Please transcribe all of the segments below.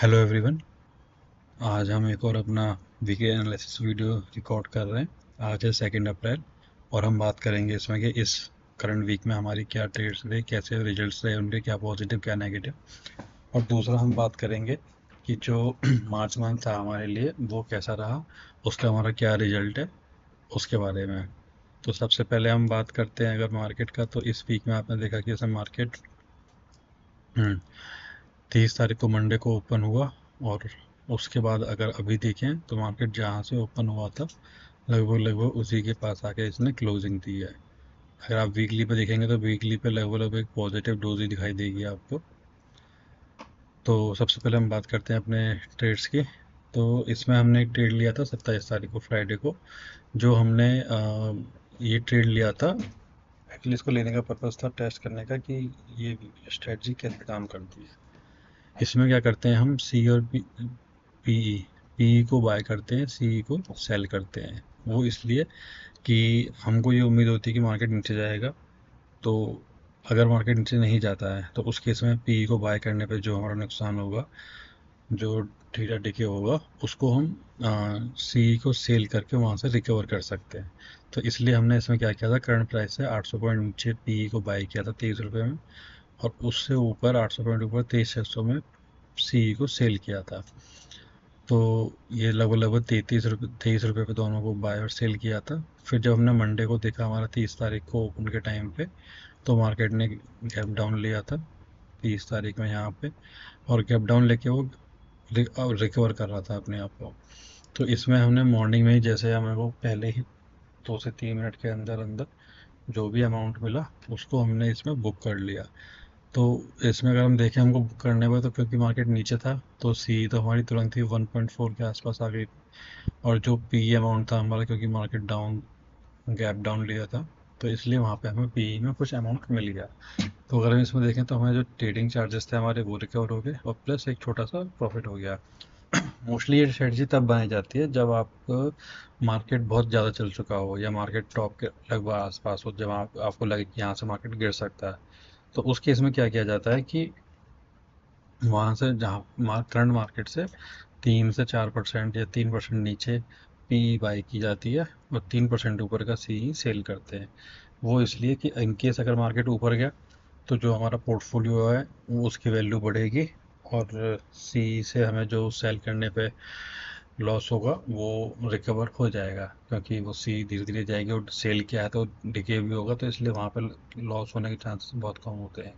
Hello everyone. आज हम एक और अपना वीके एनालिसिस वीडियो रिकॉर्ड कर रहे हैं। आज है 2 अप्रैल और हम बात करेंगे इसमें कि इस करंट वीक में हमारी क्या ट्रेड्स रहे, कैसे रिजल्ट्स रहे, उनके क्या पॉजिटिव क्या नेगेटिव। और दूसरा हम बात करेंगे कि जो मार्च मंथ था हमारे लिए वो कैसा रहा, उसका हमारा क्या रिजल्ट है उसके बारे में। तो सबसे पहले हम बात करते हैं अगर मार्केट का, तो इस वीक में आपने देखा कि जैसे मार्केट 30 तारीख को मंडे को ओपन हुआ और उसके बाद अगर अभी देखें तो मार्केट जहाँ से ओपन हुआ था लगभग लगभग उसी के पास आके इसने क्लोजिंग दी है। अगर आप वीकली पे देखेंगे तो वीकली पे लगभग लगभग एक पॉजिटिव डोज ही दिखाई देगी आपको। तो सबसे पहले हम बात करते हैं अपने ट्रेड्स की। तो इसमें हमने एक ट्रेड लिया था 27 तारीख को, फ्राइडे को। जो हमने ये ट्रेड लिया था, एक्चुअली इसको लेने का पर्पज़ था टेस्ट करने का कि ये स्ट्रेटजी कैसे काम करती है। इसमें क्या करते हैं हम, सी और पीई पीई को बाय करते हैं, सी को सेल करते हैं। वो इसलिए कि हमको ये उम्मीद होती है कि मार्केट नीचे जाएगा। तो अगर मार्केट नीचे नहीं जाता है तो उस केस में पीई को बाय करने पे जो हमारा नुकसान होगा, जो थीटा डिके होगा, उसको हम सी को सेल करके वहाँ से रिकवर कर सकते हैं। तो इसलिए हमने इसमें क्या किया था, करंट प्राइस से 800 पॉइंट नीचे पीई को बाय किया था 23 रुपये में, और उससे ऊपर 800 पॉइंट ऊपर 23,600 में सी को सेल किया था। तो ये लगभग लगभग 33 रुपये 23 रुपये पे दोनों को बाय और सेल किया था। फिर जब हमने मंडे को देखा हमारा 30 तारीख को ओपन के टाइम पे, तो मार्केट ने गैप डाउन लिया था 30 तारीख में यहाँ पे, और गैप डाउन लेके वो रिकवर कर रहा था अपने आप को। तो इसमें हमने मॉर्निंग में ही जैसे हमें वो पहले ही 2 से 3 मिनट के अंदर अंदर जो भी अमाउंट मिला उसको हमने इसमें बुक कर लिया। तो इसमें अगर हम देखें हमको बुक करने पर, तो क्योंकि मार्केट नीचे था तो सी तो हमारी तुरंत ही 1.4 के आसपास आ गई। और जो पी अमाउंट था हमारा, क्योंकि मार्केट डाउन गैप डाउन लिया था, तो इसलिए वहाँ पे हमें पी में कुछ अमाउंट मिल गया। तो अगर हम इसमें देखें तो हमारे जो ट्रेडिंग चार्जेस थे हमारे वो रिकवर हो गए, और प्लस एक छोटा सा प्रॉफिट हो गया। मोस्टली ये स्ट्रेटजी तब बनाई जाती है जब आप मार्केट बहुत ज़्यादा चल चुका हो या मार्केट टॉप के लगभग आसपास हो, जब आपको लगे कि यहाँ से मार्केट गिर सकता है। तो उस केस में क्या किया जाता है कि वहाँ से जहाँ करंट मार्केट से 3 से 4% या 3% नीचे पी बाई की जाती है, और 3% ऊपर का सी सेल करते हैं। वो इसलिए कि इन केस अगर मार्केट ऊपर गया तो जो हमारा पोर्टफोलियो है वो उसकी वैल्यू बढ़ेगी, और सी से हमें जो सेल करने पे लॉस होगा वो रिकवर हो जाएगा, क्योंकि वो सी धीरे धीरे जाएगी और सेल किया है तो डिके भी होगा, तो इसलिए वहाँ पर लॉस होने के चांसेस बहुत कम होते हैं।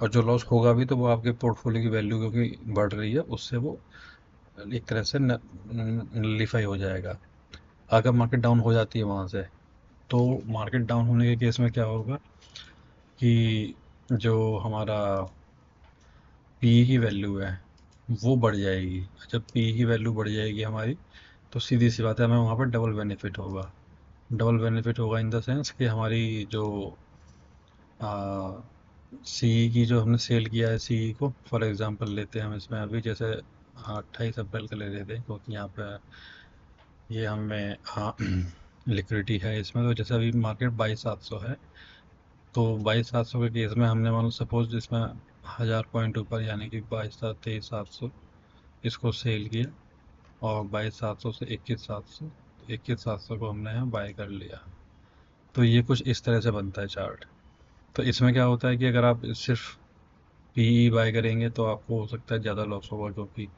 और जो लॉस होगा भी तो वो आपके पोर्टफोलियो की वैल्यू क्योंकि बढ़ रही है उससे वो एक तरह से नलिफाई हो जाएगा। अगर मार्केट डाउन हो जाती है वहाँ से, तो मार्केट डाउन होने के केस में क्या होगा कि जो हमारा पी की वैल्यू है वो बढ़ जाएगी। जब पी की वैल्यू बढ़ जाएगी हमारी, तो सीधी सी बात है हमें वहाँ पर डबल बेनिफिट होगा। डबल बेनिफिट होगा इन द सेंस कि हमारी जो सी की जो हमने सेल किया है, सी को फॉर एग्जांपल लेते हैं हम इसमें अभी, जैसे 28 अप्रैल का ले लेते हैं क्योंकि यहाँ पे ये हमें लिक्विडिटी है इसमें। तो जैसे अभी मार्केट 22,700 है, तो 22,700 के केस में हमने मान लो सपोज इसमें 1000 पॉइंट ऊपर यानी कि 22,700 इसको सेल किया, और 22,700 से 21,700, 21,700 को हमने यहाँ बाय कर लिया। तो ये कुछ इस तरह से बनता है चार्ट। तो इसमें क्या होता है कि अगर आप सिर्फ पीई बाय करेंगे तो आपको हो सकता है ज़्यादा लॉस होगा, क्योंकि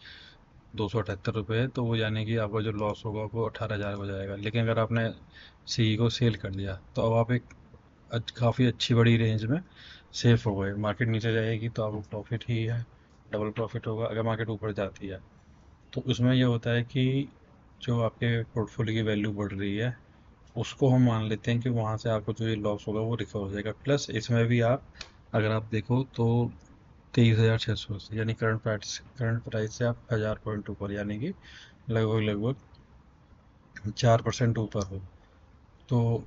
278 रुपये है, तो वो यानी कि आपका जो लॉस होगा वो 18,000 हो जाएगा। लेकिन अगर आपने सी को सेल कर दिया तो अब आप एक काफ़ी अच्छी बड़ी रेंज में सेफ हो गए। मार्केट नीचे जाएगी तो आपको प्रॉफिट ही है, डबल प्रॉफिट होगा। अगर मार्केट ऊपर जाती है तो उसमें ये होता है कि जो आपके पोर्टफोलियो की वैल्यू बढ़ रही है उसको हम मान लेते हैं कि वहाँ से आपको जो ये लॉस होगा वो रिकवर हो जाएगा। प्लस इसमें भी आप अगर आप देखो तो 23,600 से यानी करंट प्राइस से आप 1000 पॉइंट ऊपर यानी कि लगभग लगभग 4% ऊपर हो। तो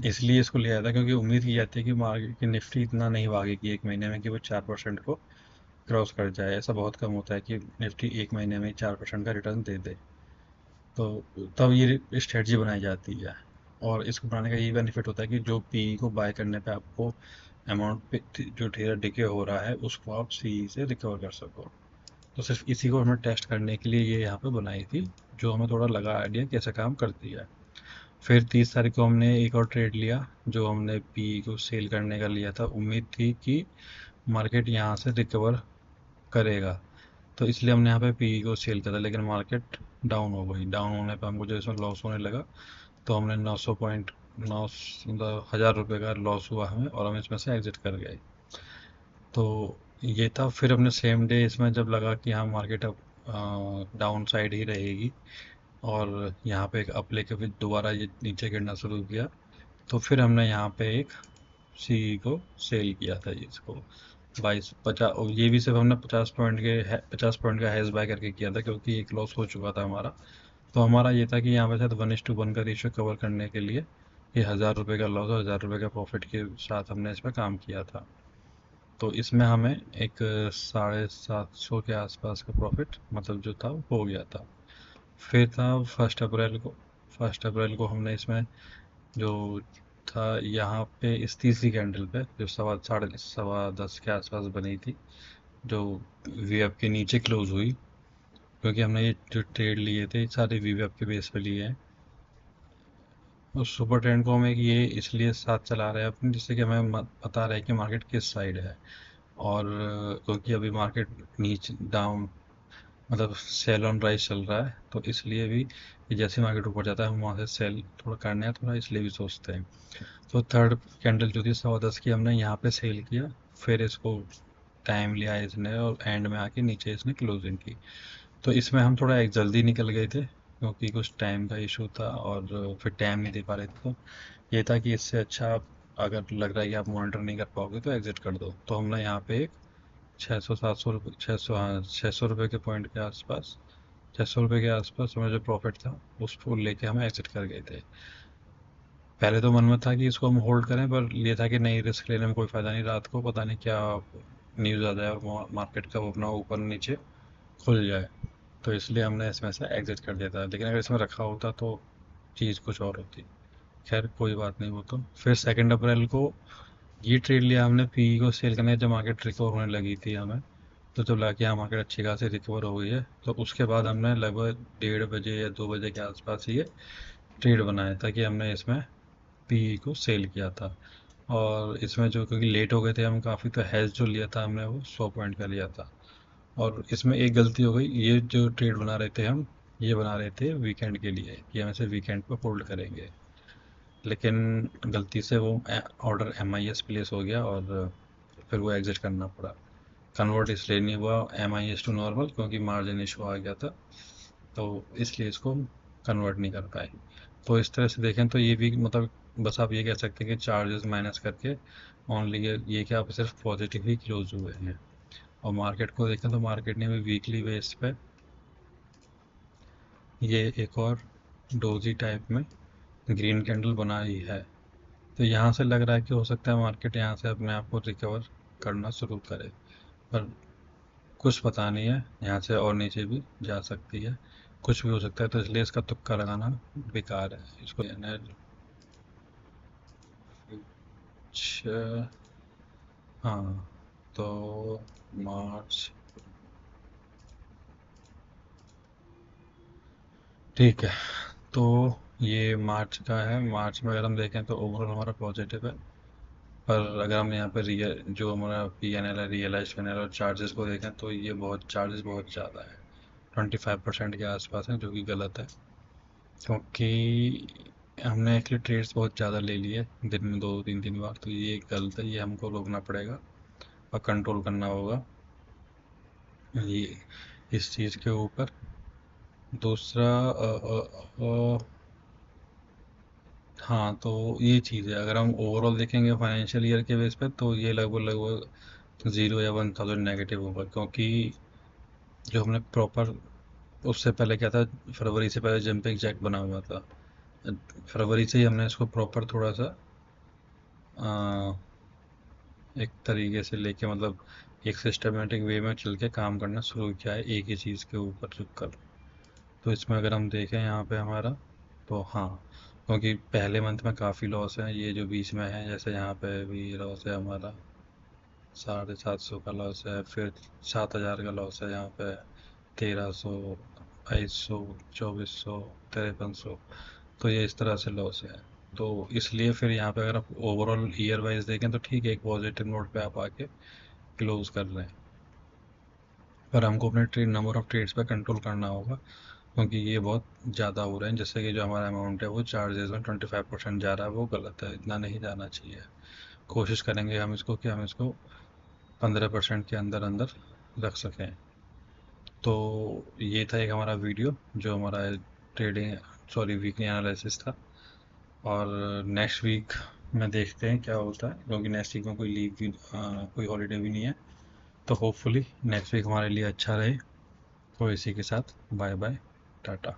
इसलिए इसको लिया था क्योंकि उम्मीद की जाती है कि मार्केट की निफ्टी इतना नहीं भागेगी एक महीने में कि वो 4% को क्रॉस कर जाए। ऐसा बहुत कम होता है कि निफ्टी एक महीने में 4% का रिटर्न दे दे। तो तब ये स्ट्रेटजी बनाई जाती है। और इसको बनाने का ये बेनिफिट होता है कि जो पी को बाय करने पे आपको अमाउंट पे जो ठेरा डिके हो रहा है उसको आप सी से रिकवर कर सको। तो सिर्फ इसी को हमें टेस्ट करने के लिए ये यहाँ पे बनाई थी, जो हमें थोड़ा लगा आइडिया कैसे काम करती है। फिर 30 तारीख को हमने एक और ट्रेड लिया, जो हमने पी को सेल करने का लिया था। उम्मीद थी कि मार्केट यहाँ से रिकवर करेगा, तो इसलिए हमने यहाँ पे पी को सेल करा, लेकिन मार्केट डाउन हो गई। डाउन होने पर हमको जो इसमें लॉस होने लगा, तो हमने 900 पॉइंट, 9 मतलब 1000 रुपये का लॉस हुआ हमें, और हम इसमें से एग्जिट कर गए। तो ये था। फिर हमने सेम डे इसमें जब लगा कि हाँ मार्केट अब डाउन साइड ही रहेगी, और यहाँ पे एक अप लेके फिर दोबारा ये नीचे गिरना शुरू किया, तो फिर हमने यहाँ पे एक सी को सेल किया था इसको 22-50। और ये भी सिर्फ हमने 50 पॉइंट का हैश बाय करके किया था, क्योंकि एक लॉस हो चुका था हमारा। तो हमारा ये था कि यहाँ पे शायद 1:1 का रेशियो कवर करने के लिए ये 1000 रुपये का लॉस और 1000 रुपये का प्रॉफिट के साथ हमने इसमें काम किया था। तो इसमें हमें एक 750 के आसपास का प्रॉफिट मतलब जो था वो हो गया था। फिर था 1 अप्रैल को। 1 अप्रैल को हमने इसमें जो था यहाँ पे इस तीसरी कैंडल पे, जो 10:30 के आसपास बनी थी, जो वीएफ के नीचे क्लोज हुई, क्योंकि हमने ये जो ट्रेड लिए थे सारे वीएफ के बेस पे लिए हैं। उस सुपर ट्रेंड को हम एक ये इसलिए साथ चला रहे हैं अपने, जिससे कि हमें पता रहे कि मार्केट किस साइड है। और क्योंकि अभी मार्केट नीचे डाउन मतलब सेल ऑन राइज चल रहा है, तो इसलिए भी कि जैसे मार्केट ऊपर जाता है हम वहाँ से सेल थोड़ा करना है थोड़ा, इसलिए भी सोचते हैं। तो थर्ड कैंडल जो थी 10:15 की, हमने यहाँ पे सेल किया। फिर इसको टाइम लिया इसने, और एंड में आके नीचे इसने क्लोजिंग की। तो इसमें हम थोड़ा एक जल्दी निकल गए थे, क्योंकि कुछ टाइम का इशू था, और फिर टाइम नहीं दे पा रहे थे। तो ये था कि इससे अच्छा अगर लग रहा है कि आप मॉनिटर नहीं कर पाओगे तो एग्जिट कर दो। तो हमने यहाँ पे एक 600-700 रुपये, 600, हाँ 600 रुपये के पॉइंट के आसपास, 600 रुपये के आसपास हमें जो प्रॉफिट था उसको लेके हम एग्जिट कर गए थे। पहले तो मन में था कि इसको हम होल्ड करें, पर ये था कि नहीं, रिस्क लेने में कोई फ़ायदा नहीं, रात को पता नहीं क्या न्यूज़ आ जाए और मार्केट का अपना ऊपर नीचे खुल जाए। तो इसलिए हमने इसमें से एग्जिट कर दिया था, लेकिन अगर इसमें रखा होता तो चीज़ कुछ और होती। खैर कोई बात नहीं। वो तो फिर 2 अप्रैल को ये ट्रेड लिया हमने पी को सेल करने, जब मार्केट रिकवर होने लगी थी हमें, तो जब लगा कि हाँ मार्केट अच्छी खासी रिकवर हो गई है, तो उसके बाद हमने लगभग 1:30 बजे या 2 बजे के आसपास ये ट्रेड बनाया था कि हमने इसमें पी को सेल किया था। और इसमें जो क्योंकि लेट हो गए थे हम काफ़ी, तो हैज जो लिया था हमने वो 100 पॉइंट का लिया था। और इसमें एक गलती हो गई, ये जो ट्रेड बना रहे थे हम, ये बना रहे थे वीकेंड के लिए कि हम इसे वीकेंड पर होल्ड करेंगे, लेकिन गलती से वो ऑर्डर MIS प्लेस हो गया, और फिर वो एग्जिट करना पड़ा। कन्वर्ट इसलिए नहीं हुआ MIS टू नॉर्मल, क्योंकि मार्जिन इशू आ गया था, तो इसलिए इसको कन्वर्ट नहीं कर पाए। तो इस तरह से देखें तो ये भी मतलब बस आप ये कह सकते हैं कि चार्जेस माइनस करके ओनली ये कि आप सिर्फ पॉजिटिव ही क्लोज हुए हैं। और मार्केट को देखें तो मार्केट ने भी वीकली बेस पे ये एक और डोजी टाइप में ग्रीन कैंडल बनाई है। तो यहाँ से लग रहा है कि हो सकता है मार्केट यहाँ से अपने आप को रिकवर करना शुरू करे, पर कुछ पता नहीं है, यहाँ से और नीचे भी जा सकती है, कुछ भी हो सकता है। तो इसलिए इसका तुक्का लगाना बेकार है। इसको अच्छा, हाँ, तो मार्च, ठीक है। तो ये मार्च का है। मार्च में अगर हम देखें तो ओवरऑल हमारा पॉजिटिव है, पर अगर हम यहाँ पे रियल जो हमारा PNL है, रियलाइज PNL और चार्जेस को देखें, तो ये चार्जेस बहुत ज़्यादा है, 25% के आसपास है, जो कि गलत है। क्योंकि हमने एक्चुअली ट्रेड्स बहुत ज़्यादा ले लिए दिन में 2-3 बार, तो ये गलत है, ये हमको रोकना पड़ेगा और कंट्रोल करना होगा ये इस चीज़ के ऊपर। दूसरा हाँ, तो ये चीज़ है, अगर हम ओवरऑल देखेंगे फाइनेंशियल ईयर के बेस पे, तो ये लगभग लगभग 0 या 1000 नेगेटिव होगा, क्योंकि जो हमने प्रॉपर उससे पहले क्या था, फरवरी से पहले जंपिंग जैक बना हुआ था। फरवरी से ही हमने इसको प्रॉपर थोड़ा सा एक तरीके से लेके मतलब एक सिस्टमेटिक वे में चल के काम करना शुरू किया है एक ही चीज़ के ऊपर रुक कर। तो इसमें अगर हम देखें यहाँ पे हमारा, तो हाँ, क्योंकि पहले मंथ में काफ़ी लॉस है, ये जो बीच में है, जैसे यहाँ पे भी लॉस है हमारा, 750 का लॉस है, फिर 7000 का लॉस है यहाँ पे, 1300, 2200, 2400, 5300, तो ये इस तरह से लॉस है। तो इसलिए फिर यहाँ पे अगर आप ओवरऑल ईयर वाइज देखें तो ठीक है, एक पॉजिटिव नोट पे आप आके क्लोज कर रहे हैं, पर हमको अपने ट्रेड नंबर ऑफ ट्रेड्स पे कंट्रोल करना होगा, क्योंकि ये बहुत ज़्यादा हो रहे हैं। जैसे कि जो हमारा अमाउंट है वो चार्जेस में 25% जा रहा है, वो गलत है, इतना नहीं जाना चाहिए। कोशिश करेंगे हम इसको कि हम इसको 15% के अंदर अंदर रख सकें। तो ये था एक हमारा वीडियो जो हमारा ट्रेडिंग, सॉरी, वीकली एनालिसिस था। और नेक्स्ट वीक में देखते हैं क्या होता है, क्योंकि नेक्स्ट वीक में कोई लीव भी, कोई हॉलीडे भी नहीं है। तो होपफुली नेक्स्ट वीक हमारे लिए अच्छा रहे। तो इसी के साथ बाय बाय, टाटा।